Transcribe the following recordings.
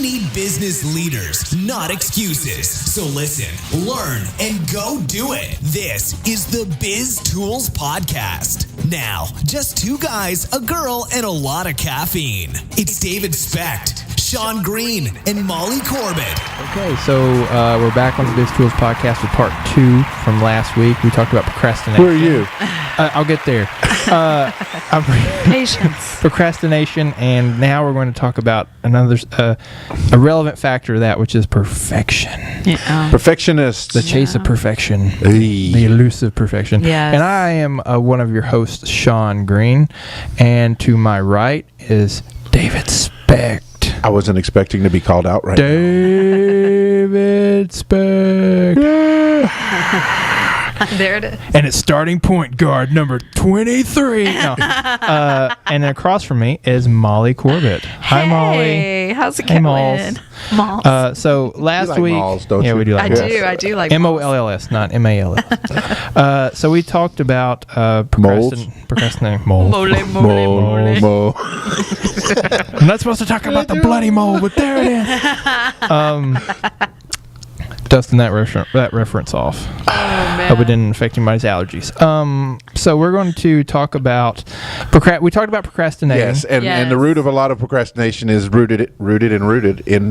need business leaders, not excuses. So listen, learn, and go do it. This is the Biz Tools Podcast. Now, just two guys, a girl, and a lot of caffeine. It's David Specht, Sean Green, and Molly Corbett. Okay, so we're back on the Biz Tools Podcast with part 2 from last week. We talked about procrastination. Who are you? I'll get there. Patience. Procrastination, and now we're going to talk about another a relevant factor of that, which is perfection. Yeah. Perfectionist. The chase of perfection. Hey. The elusive perfection. Yes. And I am one of your hosts, Sean Green, and to my right is David Specht. I wasn't expecting to be called out right David Specht. There it is. And it's starting point guard number 23. No. And across from me is Molly Corbett. Hi, Molly. Hey, how's it Hey, going? Malls. Malls. So last like week, malls, don't yeah, you? we do like I malls. do like malls. MOLLS, not MALS. So we talked about procrastinating. Mold. Mo. I'm not supposed to talk about the bloody mold, but there it is. Dusting that reference off. Oh, man. Hope it didn't affect anybody's allergies. So we're going to talk about we talked about procrastinating. Yes, and Yes. the root of a lot of procrastination is rooted in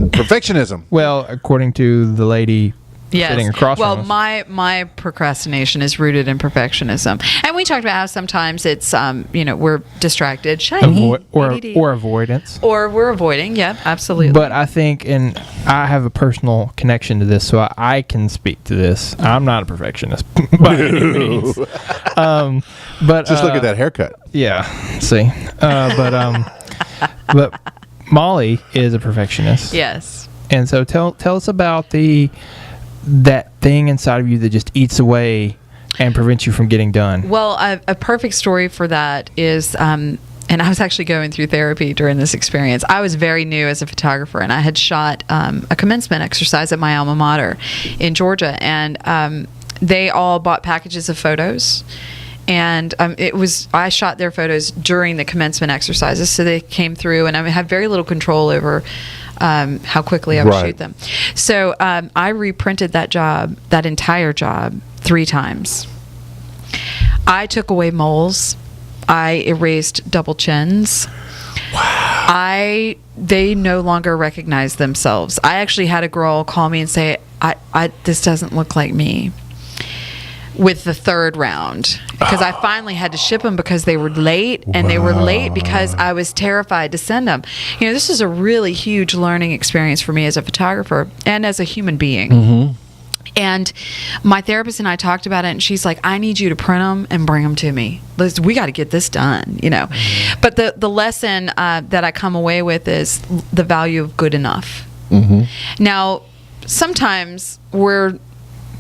perfectionism. Well, according to the lady sitting across well, from us. my procrastination is rooted in perfectionism, and we talked about how sometimes it's we're distracted, shiny, or avoidance. or we're avoiding. Yep, absolutely. But I think, and I have a personal connection to this, so I can speak to this. I'm not a perfectionist by any means. But Just look at that haircut. Yeah. See, but Molly is a perfectionist. yes. And so tell us about that thing inside of you that just eats away and prevents you from getting done. Well, a perfect story for that is, and I was actually going through therapy during this experience. I was very new as a photographer, and I had shot a commencement exercise at my alma mater in Georgia, and they all bought packages of photos. And I shot their photos during the commencement exercises, so they came through, and I had very little control over how quickly I would shoot them. So I reprinted that entire job 3 times. I took away moles. I erased double chins. Wow. They no longer recognized themselves. I actually had a girl call me and say, this doesn't look like me. With the 3rd round, because I finally had to ship them because they were late, and they were late because I was terrified to send them. This is a really huge learning experience for me as a photographer and as a human being. Mm-hmm. And my therapist and I talked about it, and she's like, I need you to print them and bring them to me. We got to get this done, Mm-hmm. But the lesson that I come away with is the value of good enough. Mm-hmm. Now, sometimes we're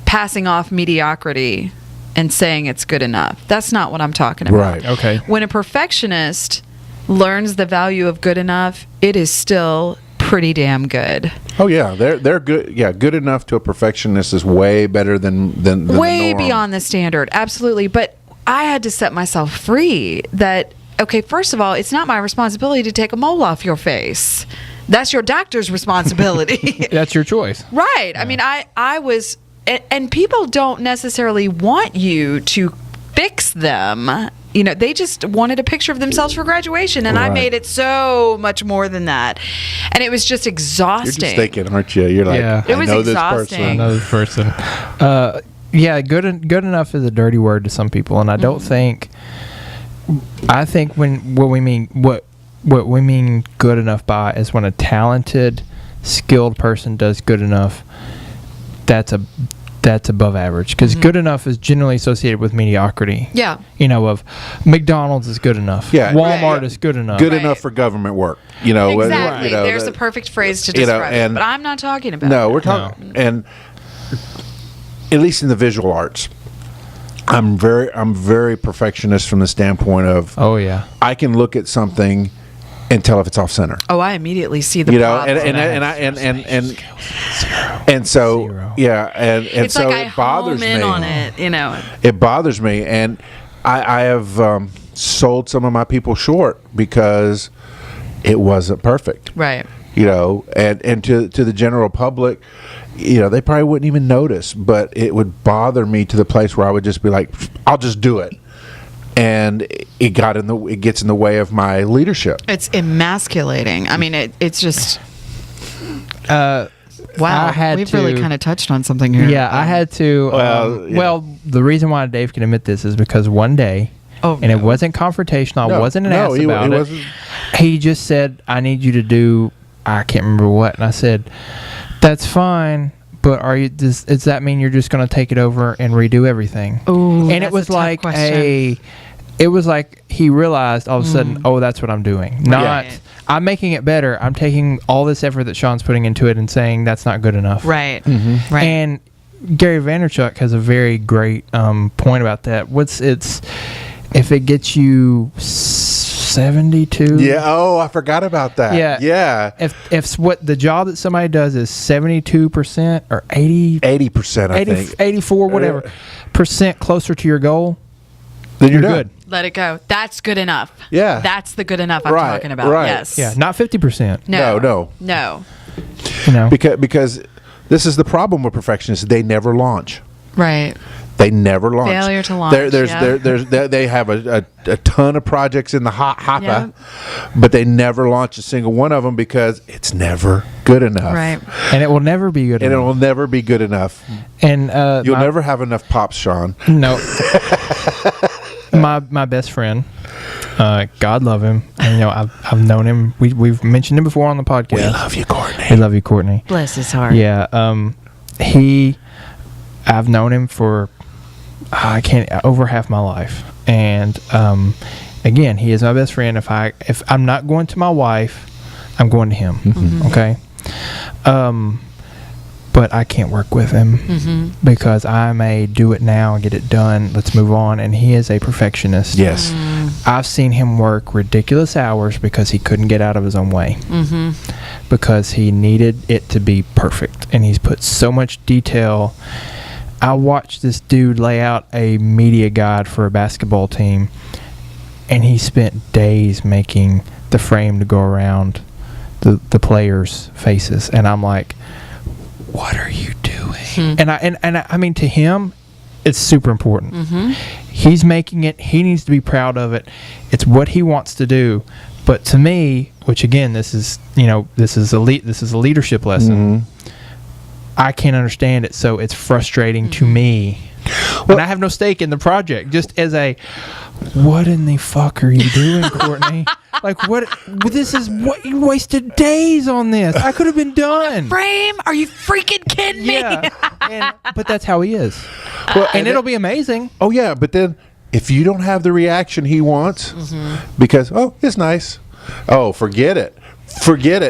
passing off mediocrity and saying it's good enough. That's not what I'm talking about. Right. Okay. When a perfectionist learns the value of good enough, it is still pretty damn good. Oh yeah, they're good. Yeah, good enough to a perfectionist is way better than way the norm. beyond the standard. Absolutely. But I had to set myself free that, okay, first of all, it's not my responsibility to take a mole off your face. That's your doctor's responsibility. That's your choice. Right. I mean, I was, and people don't necessarily want you to fix them. They just wanted a picture of themselves for graduation, and I made it so much more than that. And it was just exhausting. You're just thinking, aren't you? You're like, Yeah. It was I know exhausting. this person. Another person. Yeah, good enough is a dirty word to some people, and I don't think. I think what we mean good enough by is when a talented, skilled person does good enough. That's above average, because good enough is generally associated with mediocrity. Yeah. Of McDonald's is good enough. Yeah. Walmart is good enough. Good Right. enough for government work. Exactly. There's a perfect phrase to describe it, but I'm not talking about No, it. we're talking, and at least in the visual arts, I'm very perfectionist from the standpoint of, Oh yeah. I can look at something and tell if it's off center. Oh, I immediately see the problem. And so Zero. yeah, and it's so like I it bothers home in me. on it, It bothers me, and I have sold some of my people short because it wasn't perfect. Right. you know, and to the general public, you know, they probably wouldn't even notice, but it would bother me to the place where I would just be like, I'll just do it. And it gets in the way of my leadership. It's emasculating. I mean, it's just wow. We've really kind of touched on something here. Yeah, I had to. Well, the reason why Dave can admit this is because one day, it wasn't confrontational. I wasn't an ass about it. He just said, "I need you to do." I can't remember what, and I said, "That's fine." But does that mean you're just going to take it over and redo everything? Ooh, and it was like it was like he realized all of a sudden, oh, that's what I'm doing. Not I'm making it better. I'm taking all this effort that Sean's putting into it and saying that's not good enough. Right. Mm-hmm. Right. And Gary Vaynerchuk has a very great point about that. If it gets you 72. Yeah. Oh, I forgot about that. Yeah. Yeah. If what the job that somebody does is 72% or 80%, I think. 84, whatever percent closer to your goal, then you're good. Let it go. That's good enough. Yeah. That's the good enough I'm talking about. Right. Yes. Yeah, not 50%. No. You know. Because this is the problem with perfectionists. They never launch. Right. They never launch. Failure to launch. They have a ton of projects in the hopper, Yeah. but they never launch a single one of them because it's never good enough. Right. And it will never be good And enough. it will never be good enough. And You'll never have enough pops, Sean. No. my best friend, God love him. And, you know, I've known him. We've mentioned him before on the podcast. We love you, Courtney. We love you, Courtney. Bless his heart. Yeah. I've known him for over half my life, and again, he is my best friend. If I'm not going to my wife, I'm going to him. Mm-hmm. Okay. But I can't work with him because I'm a do it now and get it done. Let's move on. And he is a perfectionist. Yes. I've seen him work ridiculous hours because he couldn't get out of his own way. Because he needed it to be perfect, and he's put so much detail. I watched this dude lay out a media guide for a basketball team, and he spent days making the frame to go around the players' faces, and I'm like, what are you doing? And I mean, to him, it's super important. He's making it. He needs to be proud of it. It's what he wants to do. But to me, which again, this is a leadership lesson. I can't understand it, so it's frustrating to me. And I have no stake in the project. Just as what in the fuck are you doing, Courtney? Like, what? This is what you wasted days on this. I could have been done. Frame? Are you freaking kidding me? Yeah. But that's how he is. Well, and it'll be amazing. Oh yeah, but then if you don't have the reaction he wants, because it's nice. Oh, forget it.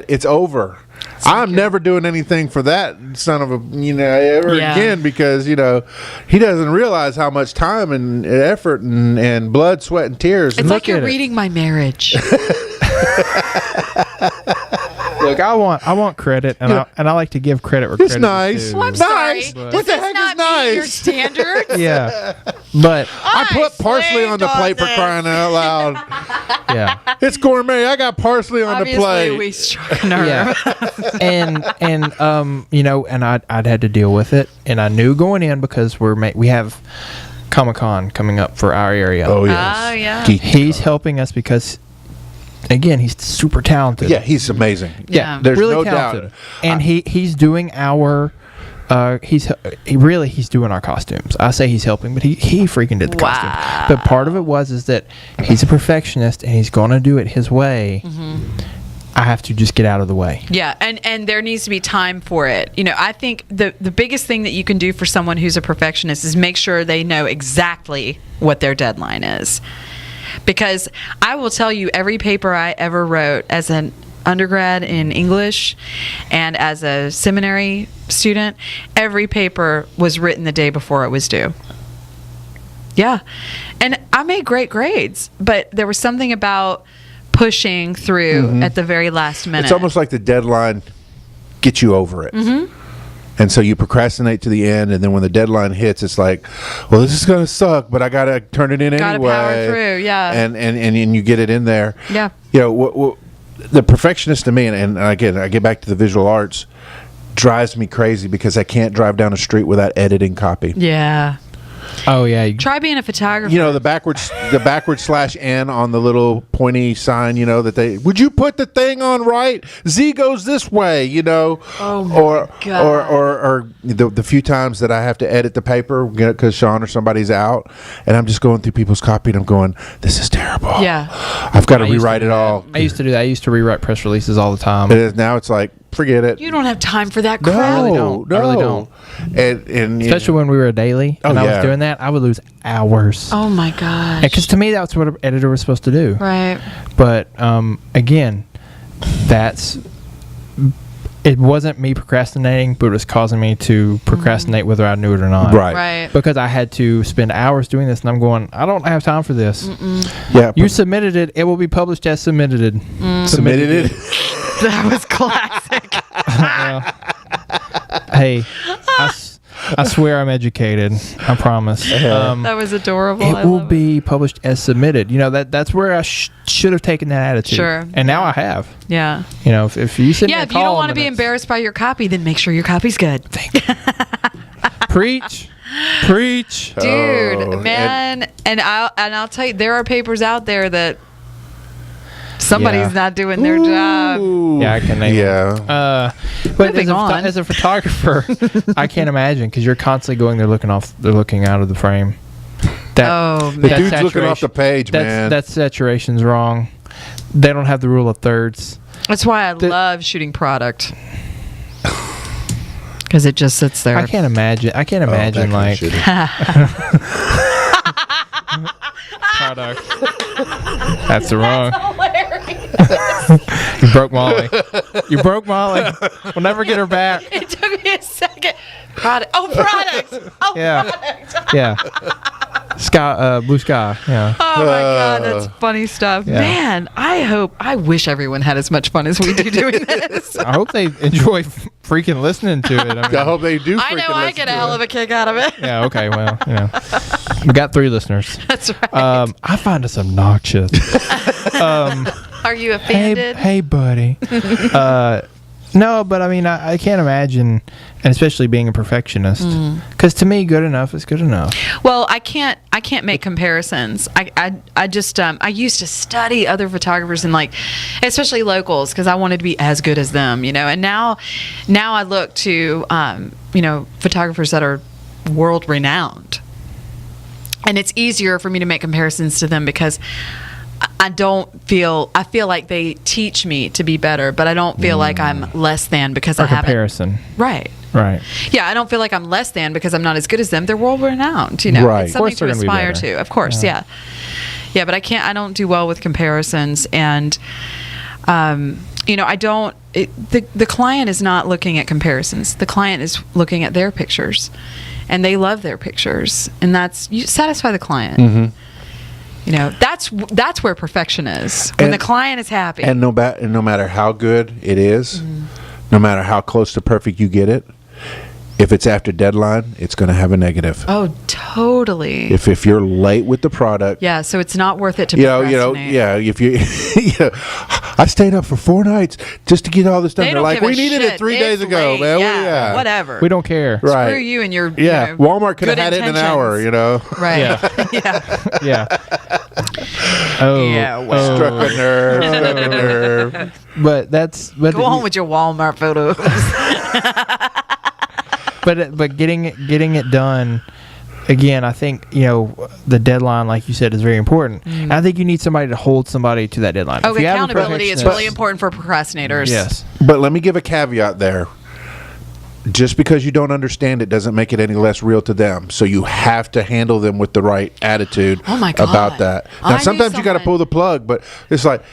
It's over. I'm never doing anything for that son of a ever again, because he doesn't realize how much time and effort and blood, sweat, and tears. It's like you're reading my marriage. Look, I want credit, and I like to give credit where it's credit nice. is due. Well, I'm sorry. What the heck is nice? Your standards. Yeah, but I put parsley on the plate for crying out loud. yeah, It's gourmet. I got parsley on the plate. We struck a nerve. and I'd had to deal with it, and I knew going in because we have Comic-Con coming up for our area. Oh yes. Oh, yeah. He's helping us because, again, he's super talented. Yeah, he's amazing. Yeah. There's really no talented. doubt. And he's doing our. He's doing our costumes. I say he's helping, but he freaking did the costume. But part of it is that he's a perfectionist and he's going to do it his way. I have to just get out of the way. Yeah, and there needs to be time for it. I think the biggest thing that you can do for someone who's a perfectionist is make sure they know exactly what their deadline is. Because I will tell you, every paper I ever wrote as an undergrad in English and as a seminary student, every paper was written the day before it was due. Yeah. And I made great grades, but there was something about pushing through at the very last minute. It's almost like the deadline gets you over it. And so you procrastinate to the end, and then when the deadline hits, it's like, well, this is going to suck, but I got to turn it in anyway. Gotta power through, yeah. And you get it in there. Yeah. the perfectionist to me, and again, I get back to the visual arts, drives me crazy because I can't drive down a street without editing copy. Yeah. Oh yeah. Try being a photographer. You know, the backwards /N on the little pointy sign, you know, that would you put the thing on right? Z goes this way, you know. Oh my God. Or the few times that I have to edit the paper because Sean or somebody's out, and I'm just going through people's copy and I'm going, this is terrible. Yeah. I've got to rewrite it all. I used to do that. I used to rewrite press releases all the time. Now it's like, forget it. You don't have time for that crap. I really don't. And especially when we were a daily and I was doing that, I would lose hours. Oh my gosh. Because to me, that's what an editor was supposed to do. Right. But again, it wasn't me procrastinating, but it was causing me to procrastinate whether I knew it or not. Right. Because I had to spend hours doing this, and I'm going, I don't have time for this. Yeah. You submitted it. It will be published as submitted. Submitted it. That was classic. Hey, I swear I'm educated. I promise. That was adorable. It will be published as submitted. You know, that's where I should have taken that attitude. Sure. And now I have. Yeah. You know, if you sit Yeah, if you don't want to be embarrassed by your copy, then make sure your copy's good. Preach. Dude, man, and I'll tell you, there are papers out there that somebody's not doing their job. Yeah, I can name them. But as a photographer, I can't imagine because you're constantly going there looking out of the frame. The dude's looking off the page, man. That saturation's wrong. They don't have the rule of thirds. That's why I love shooting product. Because it just sits there. I can't imagine like product. That's wrong. You broke Molly. We'll never get her back. It took me a second. Product. Oh, yeah. product. Yeah. Sky, blue sky. Yeah. Oh my God, that's funny stuff. Yeah. Man, I wish everyone had as much fun as we do doing this. I hope they enjoy freaking listening to it. I hope they do. I know I get a hell of a kick out of it. Yeah. Okay. Well, you know, we got 3 listeners. That's right. I find us obnoxious. Are you offended? Hey, buddy. No, but I mean, I can't imagine, and especially being a perfectionist, because to me, good enough is good enough. Well, I can't make comparisons. I just I used to study other photographers and like, especially locals, because I wanted to be as good as them, you know. And now I look to photographers that are world renowned, and it's easier for me to make comparisons to them because I feel like they teach me to be better, but I don't feel like I'm less than because I haven't. Comparison. Right. Yeah, I don't feel like I'm less than because I'm not as good as them. They're world renowned, you know. Right. It's something to aspire to. Of course, yeah. But I don't do well with comparisons, and I don't. The client is not looking at comparisons. The client is looking at their pictures, and they love their pictures, and you satisfy the client. Mm-hmm. You know, that's where perfection is. When the client is happy. And no matter how good it is, no matter how close to perfect you get it, if it's after deadline, it's going to have a negative. Oh, totally. If you're late with the product. Yeah, so it's not worth it to procrastinate. If you I stayed up for 4 nights just to get all this done. They're like, we needed it 3 days ago, man. Yeah, whatever. We don't care. Right. Screw you and your Walmart could have had it in an hour, you know. Right. Yeah. Oh. Yeah. Well. Struck a nerve. But go on with your Walmart photos. But getting it done, again, I think, the deadline, like you said, is very important. And I think you need somebody to hold somebody to that deadline. Okay, accountability is really important for procrastinators. Yes. But let me give a caveat there. Just because you don't understand it doesn't make it any less real to them. So you have to handle them with the right attitude about that. Now, sometimes you got to pull the plug, but it's like,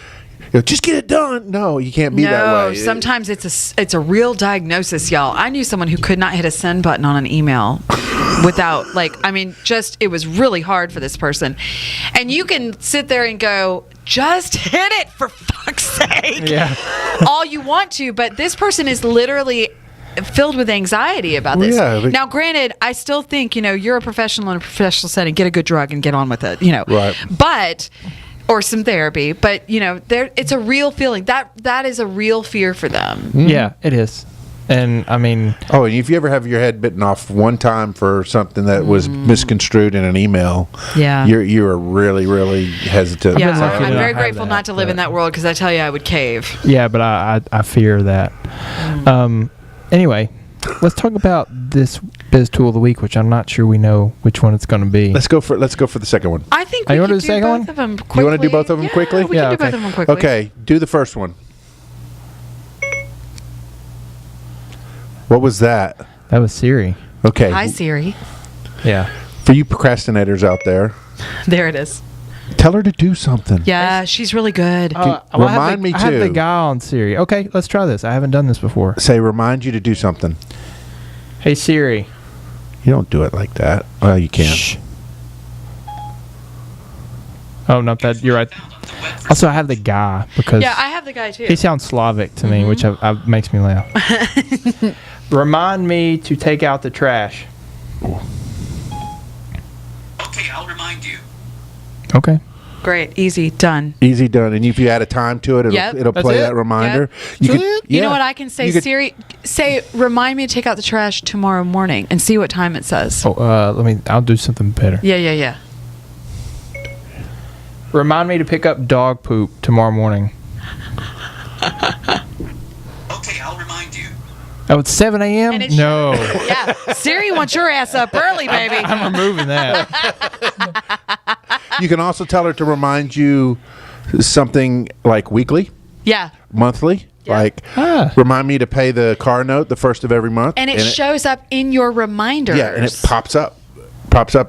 just get it done. No, you can't be that way. No, sometimes it's a real diagnosis, y'all. I knew someone who could not hit a send button on an email without, it was really hard for this person. And you can sit there and go, just hit it for fuck's sake. Yeah. All you want to, but this person is literally filled with anxiety about this. Now, granted, I still think, you're a professional in a professional setting. Get a good drug and get on with it, Right. But... or some therapy. But it's a real feeling. That is a real fear for them. Yeah, it is. And I mean, and if you ever have your head bitten off one time for something that was misconstrued in an email, you are really, really hesitant. Yeah, lucky I'm that I very have grateful that, not to live in that world, because I tell you, I would cave. yeah, but I fear that. Anyway, let's talk about this Biz Tool of the Week, which I'm not sure we know which one it's going to be. Let's go for the second one. I think you we wanna could do the do second both one? of them quickly. You want to do both of them quickly? We can do both of them quickly. Okay, do the first one. What was that? That was Siri. Okay. Hi, Siri. Yeah. For you procrastinators out there, There it is. tell her to do something. Yeah, she's really good. Remind me I have the too. guy on Siri. Okay, let's try this. I haven't done this before. Say, remind you to do something. Hey Siri. You don't do it like that. Well, you can. Shh. Oh no, you're right. Also, I have the guy because Yeah, I have the guy too. he sounds Slavic to me, which makes me laugh. Remind me to take out the trash. Okay, I'll remind you. Okay. Great, easy, done. Easy done. And if you add a time to it, it'll That's play it? that reminder. Yep. You know what I can say? You could- Siri, say, remind me to take out the trash tomorrow morning, and see what time it says. Oh, I'll do something better. Yeah. Remind me to pick up dog poop tomorrow morning. Okay, I'll remind you. Oh, it's 7 a.m.? And it's- No. Yeah, Siri wants your ass up early, baby. I'm removing that. You can also tell her to remind you something like weekly, Yeah. monthly. Yeah. Like, remind me to pay the car note the first of every month. And it shows up in your reminders. Yeah, and it pops up.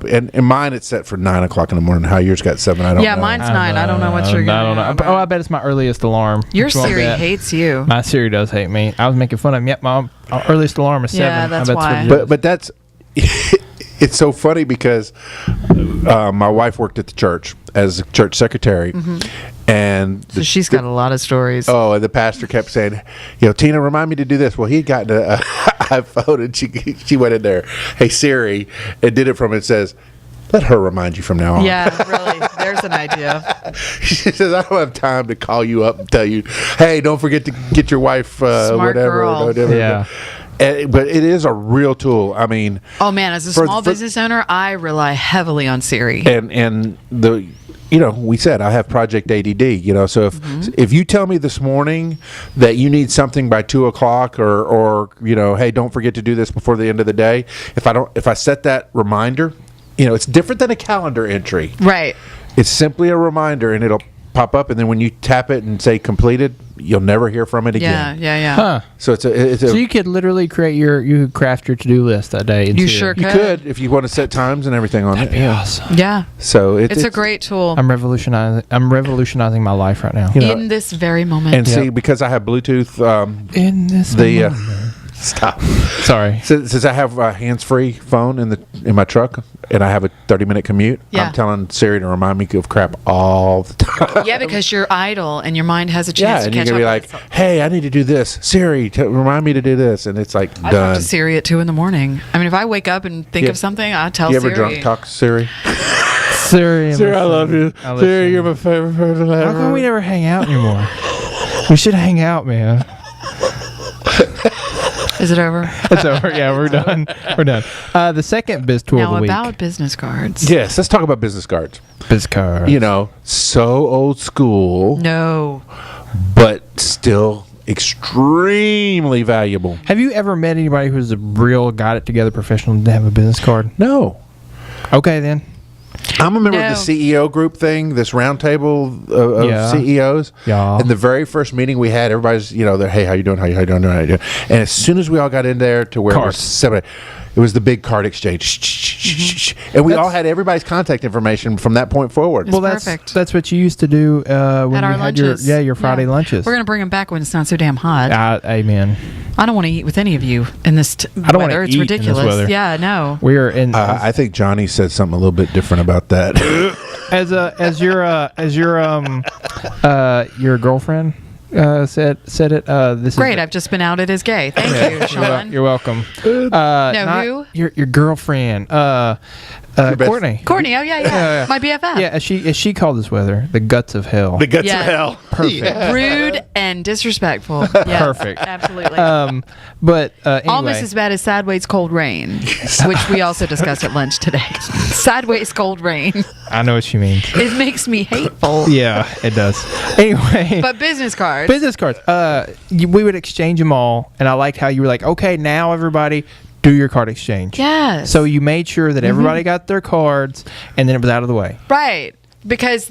And in mine, it's set for 9 o'clock in the morning. How yours got 7, I don't know. Yeah, mine's 9. I don't know what you're I don't know. going Oh, I bet it's my earliest alarm. Your Which one Siri bet? hates you. My Siri does hate me. I was making fun of him. Yep, my earliest alarm is 7. Yeah, that's I bet why. what it is. But that's it's so funny because my wife worked at the church as a church secretary, and So she's got a lot of stories. and the pastor kept saying, Tina, remind me to do this. Well, he had gotten an iPhone, and she went in there, hey Siri, and did it from it. It says, let her remind you from now on. Yeah, really. There's an idea. She says, I don't have time to call you up and tell you, hey, don't forget to get your wife Smart whatever. girl. Whatever. Yeah. But it is a real tool. I mean, Oh, man, as a small business owner, I rely heavily on Siri. and the we said I have Project ADD. So if you tell me this morning that you need something by 2:00 or hey, don't forget to do this before the end of the day. If I set that reminder, it's different than a calendar entry. Right. It's simply a reminder, and it'll pop up, and then when you tap it and say completed, you'll never hear from it again. Yeah. Huh. So it's a So you could literally you could craft your to-do list that day. in You Siri. sure you could if you want to set times and everything on it. That'd be awesome. Yeah. So It's a great tool I'm revolutionizing my life right now. in this very moment. And see, because I have Bluetooth, In this the moment. stop. Sorry. Since I have a hands-free phone in my truck, and I have a 30-minute commute, Yeah. I'm telling Siri to remind me of crap all the time. Yeah, because you're idle and your mind has a Yeah, chance and to you're catch up. gonna be with like, itself. "Hey, I need to do this." Siri, remind me to do this, and it's like I talk done. to Siri at 2 in the morning. I mean, if I wake up and think Yeah. of something, I tell You ever Siri. drunk talk to Siri? Siri, Siri, I love you. I listen. Siri, you're my favorite person ever. How come we never hang out anymore? We should hang out, man. Is it over? It's over. Yeah, we're done. We're done. The second biz tool of Now the week. about business cards. Yes, let's talk about business cards. Biz card. So old school, No. but still extremely valuable. Have you ever met anybody who's a real got it together professional and have a business card? No. Okay, then. I'm a member No. of the CEO group thing, this round table of Yeah. CEOs. Yeah. And the very first meeting we had, everybody's, they're, hey, how you doing? How you doing? How you doing? And as soon as we all got in there to where Cards. it was the big card exchange. And we all had everybody's contact information from that point forward. Well, That's perfect. that's what you used to do when At you our had lunches. your Friday lunches. We're going to bring them back when it's not so damn hot. Amen. I don't want to eat with any of you in this I don't wanna weather. It's eat in this ridiculous. weather. Yeah, no. We are in I think Johnny said something a little bit different about that. your girlfriend said it. This Great. is I've just been outed as gay. Thank you, Sean. You're welcome. No, who? Your girlfriend. Courtney. Courtney, oh yeah. My BFF. Yeah, as she called this weather, the guts of hell. The guts Yeah. of hell. Perfect. Rude and disrespectful. Yeah, Perfect. Absolutely. But anyway, Almost as bad as sideways cold rain, which we also discussed at lunch today. Sideways cold rain. I know what you mean. It makes me hateful. Yeah, it does. Anyway, But business cards. business cards. We would exchange them all, and I liked how you were like, okay, now everybody do your card exchange. Yes. So you made sure that everybody got their cards, and then it was out of the way. Right. Because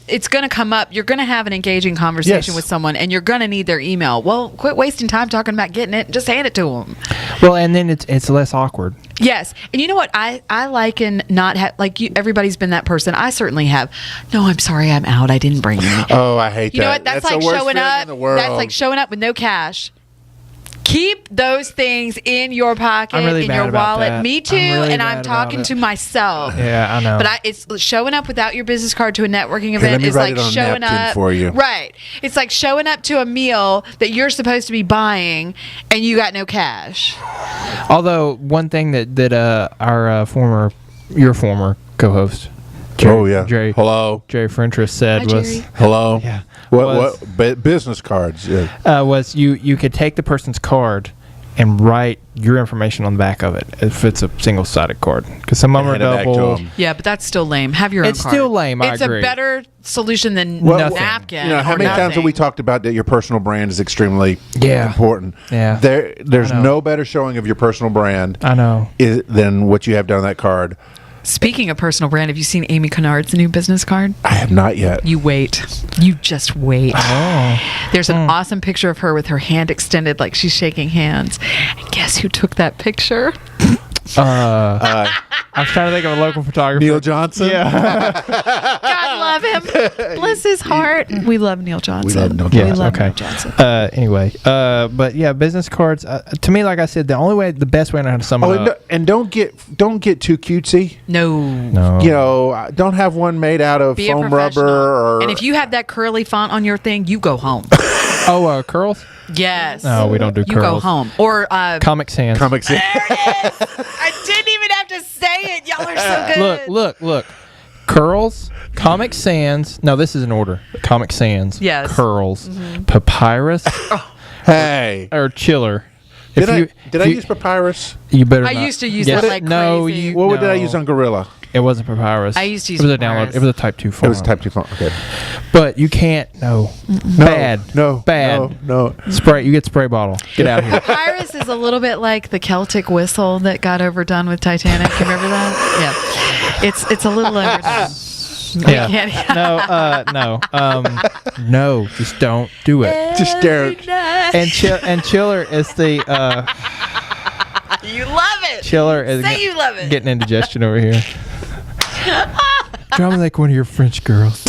it's going to come up. You're going to have an engaging conversation Yes. with someone, and you're going to need their email. Well, quit wasting time talking about getting it. Just hand it to them. Well, and then it's less awkward. Yes. And you know what? I liken not like you. Everybody's been that person. I certainly have. No, I'm sorry. I'm out. I didn't bring any. Oh, I hate You that. know what? That's like the worst showing feeling up. in the world. That's like showing up with no cash. Keep those things in your pocket, I'm really in mad your about wallet. that. Me too. I'm really And I'm mad talking about to it. myself. Yeah, I know. But it's showing up without your business card to a networking let event me is write like it on a showing napkin up for you. Right. It's like showing up to a meal that you're supposed to be buying and you got no cash. Although one thing that our your former co-host, Oh yeah. Jerry Frentress said Hi, was Jerry. Hello. Yeah. What business cards? Yeah. was you could take the person's card and write your information on the back of it if it's a single-sided card, because some of them are hand it back to double. 'em. Yeah, but that's still lame. Have your own It's card. still lame, I It's agree. a better solution than Well, napkin. You know how or many times have nothing. we talked about that your personal brand is extremely Yeah. important? Yeah. There's I know. no better showing of your personal brand I know. than what you have done on that card. Speaking of personal brand, have you seen Amy Kennard's new business card? I have not yet. You wait. You just wait. Oh. There's an awesome picture of her with her hand extended like she's shaking hands. And guess who took that picture? I was trying to think of a local photographer. Neil Johnson. Yeah. God love him. Bless his heart. We love Neil Johnson. We love Neil Yeah, We love okay. Neil Johnson. Anyway, but yeah, business cards. To me, like I said, the best way I know how to sum it up. And don't get too cutesy. No. No. You know, don't have one made out of Be a foam professional. rubber or. And if you have that curly font on your thing, you go home. Curls. Yes. No, we don't do You go curls. home. Or Comic Sans. comics. there it is. I didn't even have to say it. Y'all are so good. Look. Curls, Comic Sans. No, this is in order. Comic Sans. Yes. Curls, Papyrus, Hey, or Chiller. did I use papyrus? You better. I not. used to use Yes. that like no, crazy. What did I no. use on Gorilla? It wasn't Papyrus. I used to use It was a Papyrus. download. It was a Type 2 It font. was Type 2 font. Okay. But you can't. No. Bad. No. Bad. No. Spray. You get spray bottle. Get out of here. Papyrus is a little bit like the Celtic whistle that got overdone with Titanic. You remember that? Yeah. It's a little overdone. Yeah. can't- No. Just don't do it. Just stare. And Chiller is the You love it. Chiller is Say you love it. getting indigestion over here. Drama like one of your French girls.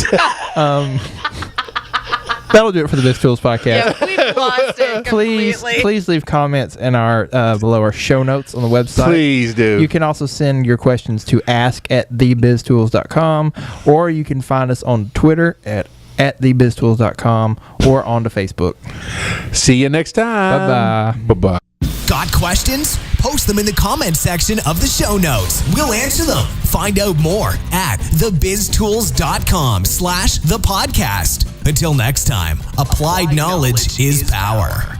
That'll do it for the Best Tools podcast. Yeah, we've lost it completely. Please leave comments in our below our show notes on the website. Please do. You can also send your questions to ask@thebiztools.com, or you can find us on Twitter at thebiztools.com or onto Facebook. See you next time. Bye-bye. Bye-bye. Got questions? Post them in the comments section of the show notes. We'll answer them. Find out more at thebiztools.com/thepodcast. Until next time, applied knowledge is power.